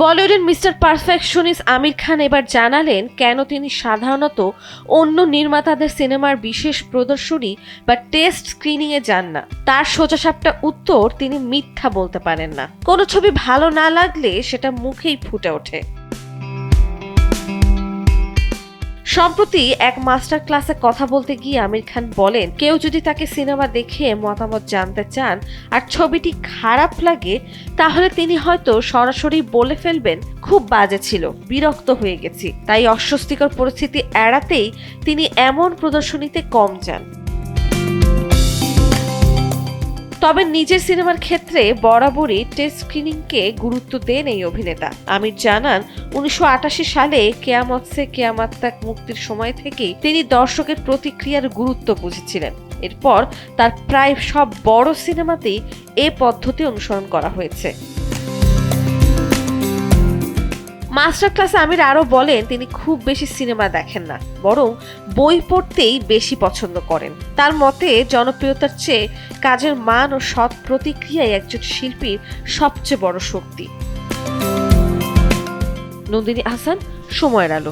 বলিউডের mister perfectionist Aamir Khan এবার জানালেন কেন তিনি সাধারণত অন্য নির্মাতাদের সিনেমার বিশেষ প্রদর্শনী বা টেস্ট স্ক্রিনিংয়ে যান না। তার সোজাসাপটা উত্তর, তিনি মিথ্যা বলতে পারেন না। কোনো ছবি ভালো না লাগলে সেটা মুখেই ফুটে ওঠে। সম্প্রতি এক মাস্টার ক্লাসে কথা বলতে গিয়ে আমির খান বলেন, কেউ যদি তাকে সিনেমা দেখে মতামত জানতে চান আর ছবিটি খারাপ লাগে, তাহলে তিনি হয়তো সরাসরি বলে ফেলবেন খুব বাজে ছিল, বিরক্ত হয়ে গেছি। তাই অস্বস্তিকর পরিস্থিতি এড়াতেই তিনি এমন প্রদর্শনীতে কম যান। তবে নিজের সিনেমার ক্ষেত্রে বরাবরই টেস্ট স্ক্রিনিংকে গুরুত্ব দেন এই অভিনেতা। আমির জানান, 1988 সালে কেয়ামত সে কেয়ামত তাক মুক্তির সময় থেকেই তিনি দর্শকের প্রতিক্রিয়ার গুরুত্ব বুঝেছিলেন। এরপর তার প্রায় সব বড় সিনেমাতেই এ পদ্ধতি অনুসরণ করা হয়েছে। মাস্টার ক্লাসে আমির আরো বলেন, তিনি খুব বেশি সিনেমা দেখেন না, বরং বই পড়তেই বেশি পছন্দ করেন। তার মতে জনপ্রিয়তার চেয়ে কাজের মান ও সৎ প্রতিক্রিয়াই একজন শিল্পীর সবচেয়ে বড় শক্তি। নন্দিনী আহসান, সময়ের আলো।